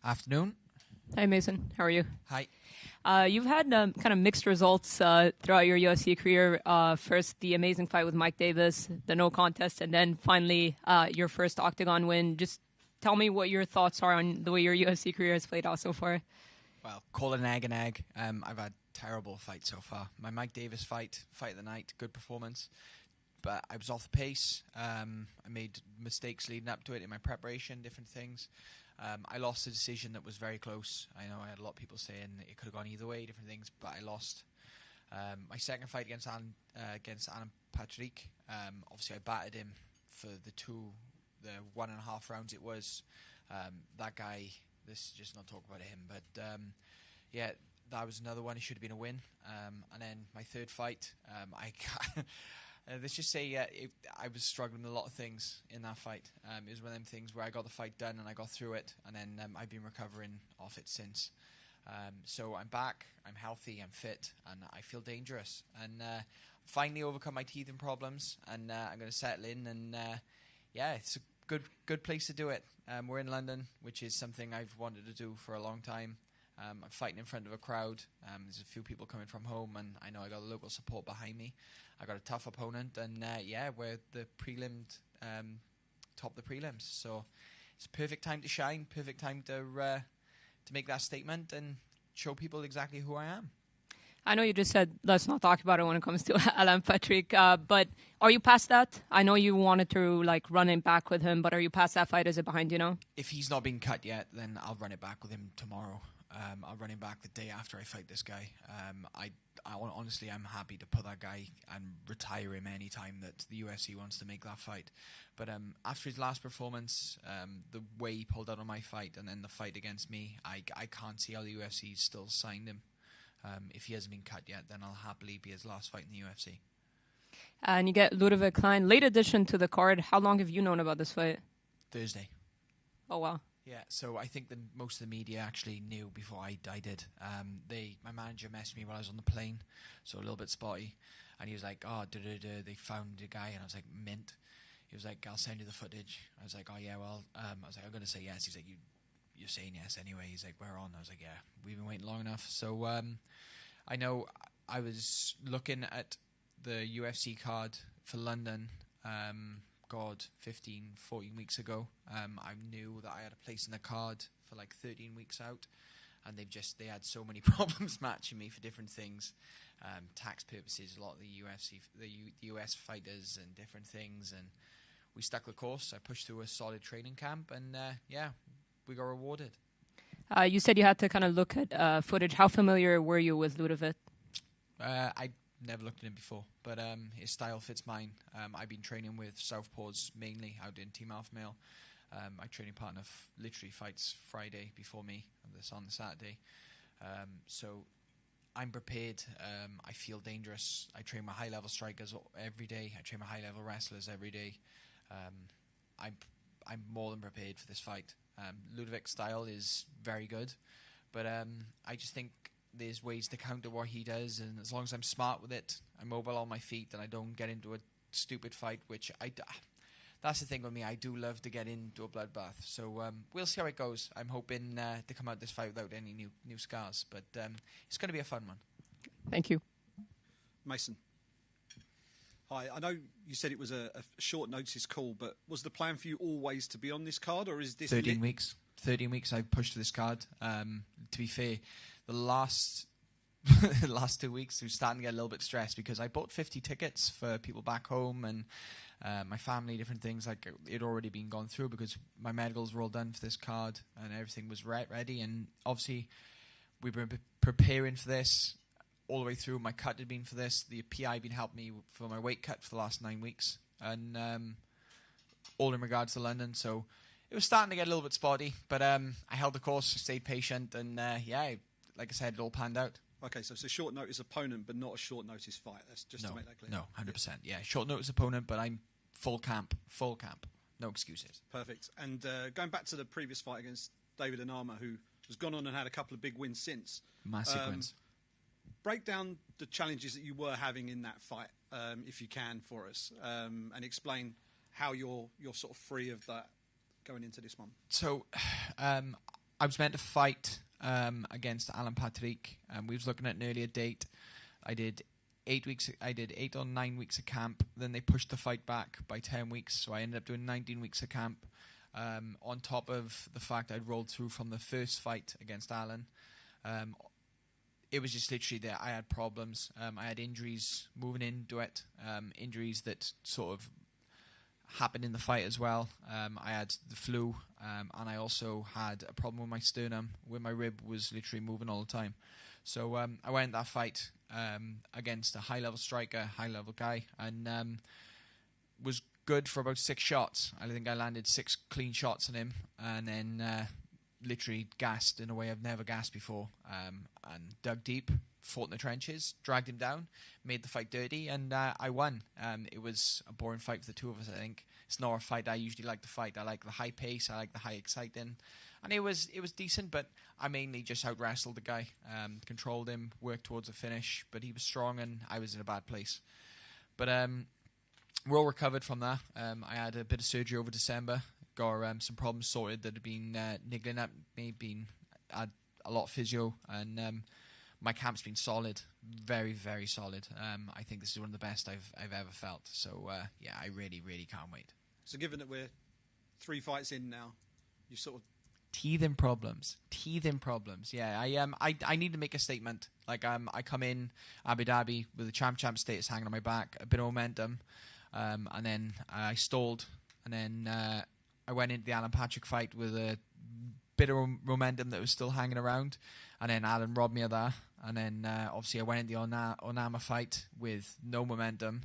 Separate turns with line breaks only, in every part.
Afternoon.
Hi, Mason. How are you?
Hi.
You've had kind of mixed results throughout your UFC career. First, the amazing fight with Mike Davis, the no contest, and then finally your first octagon win. Just tell me what your thoughts are on the way your UFC career has played out so far.
Well, call it an egg. I've had terrible fights so far. My Mike Davis fight of the night, good performance. But I was off the pace. I made mistakes leading up to it in my preparation, different things. I lost a decision that was very close. I know I had a lot of people saying it could have gone either way, different things, but I lost. My second fight against Alan Patrick, obviously I battered him for the 1.5 rounds it was. That guy, this is just not talk about him, but yeah, that was another one. It should have been a win. And then my third fight, let's just say I was struggling with a lot of things in that fight. It was one of them things where I got the fight done and I got through it, and then I've been recovering off it since. So I'm back, I'm healthy, I'm fit, and I feel dangerous. And finally overcome my teething problems, and I'm going to settle in. And yeah, it's a good place to do it. We're in London, which is something I've wanted to do for a long time. I'm fighting in front of a crowd. There's a few people coming from home, and I know I got local support behind me. I got a tough opponent, and yeah, we're the top the prelims. So it's a perfect time to shine, perfect time to make that statement and show people exactly who I am.
I know you just said let's not talk about it when it comes to Alan Patrick, but are you past that? I know you wanted to run it back with him, but are you past that fight? Is it behind you now?
If he's not been cut yet, then I'll run it back with him tomorrow. I'll run him back the day after I fight this guy. Honestly, I'm happy to put that guy and retire him anytime that the UFC wants to make that fight. But after his last performance, the way he pulled out on my fight and then the fight against me, I can't see how the UFC still signed him. If he hasn't been cut yet, then I'll happily be his last fight in the UFC.
And you get Ludovic Klein, late addition to the card. How long have you known about this fight?
Thursday.
Oh, wow.
Yeah, so I think most of the media actually knew before I did. My manager messaged me while I was on the plane, so a little bit spotty, and he was like, "Oh, they found a guy," and I was like, "Mint." He was like, "I'll send you the footage." I was like, "Oh yeah, well," I was like, "I'm gonna say yes." He's like, "You're saying yes anyway." He's like, "We're on." I was like, "Yeah, we've been waiting long enough." So I know I was looking at the UFC card for London. 15, 14 weeks ago. I knew that I had a place in the card for 13 weeks out, and they had so many problems matching me for different things, tax purposes, a lot of the US fighters and different things, and we stuck the course. I pushed through a solid training camp, and yeah, we got rewarded.
You said you had to kind of look at footage. How familiar were you with Ludovic?
I never looked at him before, but his style fits mine. I've been training with Southpaws mainly out in Team Alpha Male. My training partner literally fights Friday before me, this on the Saturday. So I'm prepared. I feel dangerous. I train my high-level strikers every day. I train my high-level wrestlers every day. I'm more than prepared for this fight. Ludovic's style is very good, but I just think there's ways to counter what he does, and as long as I'm smart with it, I'm mobile on my feet, and I don't get into a stupid fight, which that's the thing with me. I do love to get into a bloodbath. So we'll see how it goes. I'm hoping to come out this fight without any new scars, but it's going to be a fun one.
Thank you.
Mason. Hi, I know you said it was a short notice call, but was the plan for you always to be on this card, or is this
13 weeks? 13 weeks I pushed to this card. To be fair, the last 2 weeks I was starting to get a little bit stressed because I bought 50 tickets for people back home and my family, different things. It already been gone through because my medicals were all done for this card and everything was ready. And obviously we've been preparing for this all the way through. My cut had been for this. The PI had been helping me for my weight cut for the last 9 weeks, and all in regards to London. So it was starting to get a little bit spotty, but I held the course, stayed patient, and yeah, like I said, it all panned out.
Okay, so it's a short notice opponent, but not a short notice fight. That's just to make that clear.
No, 100%. Yeah, short notice opponent, but I'm full camp. No excuses.
Perfect. And going back to the previous fight against David Anama, who has gone on and had a couple of big wins since.
Massive wins.
Break down the challenges that you were having in that fight, if you can, for us, and explain how you're sort of free of that going into this one.
So, I was meant to fight against Alan Patrick. We was looking at an earlier date. I did 8 weeks. I did 8 or 9 weeks of camp. Then they pushed the fight back by 10 weeks. So I ended up doing 19 weeks of camp. On top of the fact I'd rolled through from the first fight against Alan. It was just literally that I had problems. I had injuries moving into it. Injuries that sort of happened in the fight as well. I had the flu, and I also had a problem with my sternum, where my rib was literally moving all the time. So I went that fight against a high-level striker, high-level guy, and was good for about 6 shots. I think I landed 6 clean shots on him, and then literally gassed in a way I've never gassed before, and dug deep, fought in the trenches, dragged him down, made the fight dirty, and I won. It was a boring fight for the two of us, I think. It's not a fight I usually like to fight. I like the high pace, I like the high exciting, and it was decent, but I mainly just out-wrestled the guy, controlled him, worked towards a finish, but he was strong and I was in a bad place. But we're all recovered from that. I had a bit of surgery over December, got some problems sorted that had been niggling at me, had a lot of physio, and my camp's been solid, very, very solid. I think this is one of the best I've ever felt. So yeah, I really, really can't wait.
So given that we're 3 fights in now, you sort of
teething problems. Yeah, I need to make a statement. Like I come in Abu Dhabi with the champ status hanging on my back, a bit of momentum, and then I stalled, and then I went into the Alan Patrick fight with a bit of momentum that was still hanging around, and then Alan robbed me of that. And then obviously I went into the Onama fight with no momentum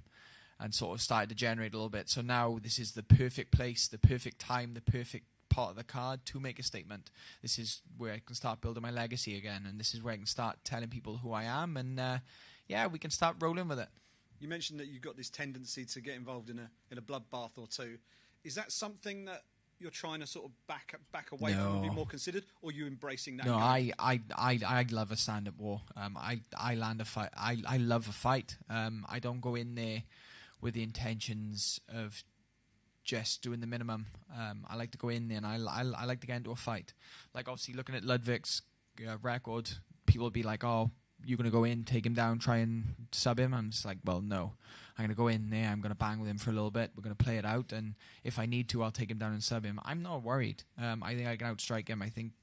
and sort of started to generate a little bit. So now this is the perfect place, the perfect time, the perfect part of the card to make a statement. This is where I can start building my legacy again, and this is where I can start telling people who I am, and yeah, we can start rolling with it.
You mentioned that you've got this tendency to get involved in a bloodbath or two. Is that something that you're trying to sort of back away from and be more considered, or are you embracing that?
No, I love a stand-up war. I land a fight. I love a fight. I don't go in there with the intentions of just doing the minimum. I like to go in there and I like to get into a fight. Like obviously looking at Ludwig's record, people will be like, "Oh, you're going to go in, take him down, try and sub him." I'm just like, well, no. I'm going to go in there, I'm going to bang with him for a little bit, we're going to play it out, and if I need to, I'll take him down and sub him. I'm not worried. I think I can outstrike him. I think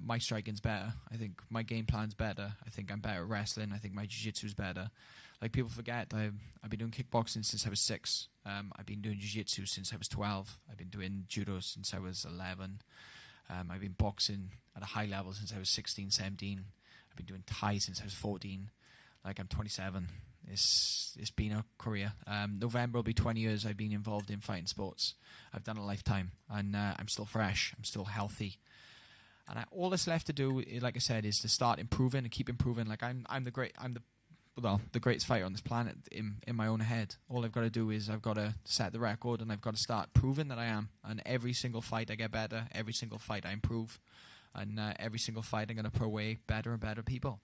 my striking's better. I think my game plan's better. I think I'm better at wrestling. I think my jiu-jitsu's better. Like, people forget, I've been doing kickboxing since I was 6. I've been doing jiu-jitsu since I was 12. I've been doing judo since I was 11. I've been boxing at a high level since I was 16, 17. I've been doing Thai since I was 14. Like, I'm 27. It's been a career. November will be 20 years I've been involved in fighting sports. I've done a lifetime, and I'm still fresh. I'm still healthy. And all that's left to do, like I said, is to start improving and keep improving. Like I'm the greatest fighter on this planet in my own head. All I've got to do is I've got to set the record, and I've got to start proving that I am. And every single fight I get better. Every single fight I improve. And every single fight I'm going to put away better and better people.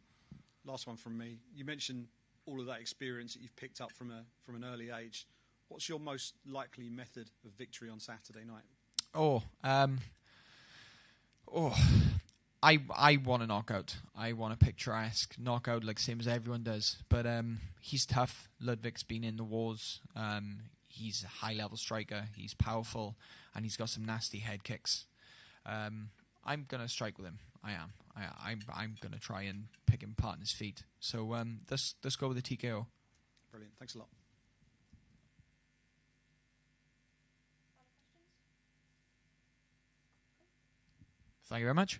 Last one from me. You mentioned all of that experience that you've picked up from an early age. What's your most likely method of victory on Saturday night?
I want a knockout. I want a picturesque knockout, like same as everyone does. But he's tough. Ludwig's been in the wars. He's a high-level striker. He's powerful, and he's got some nasty head kicks. I'm gonna strike with him. I am. I'm gonna try and pick him apart in his feet. So let's go with the TKO.
Brilliant. Thanks a lot.
Thank you very much.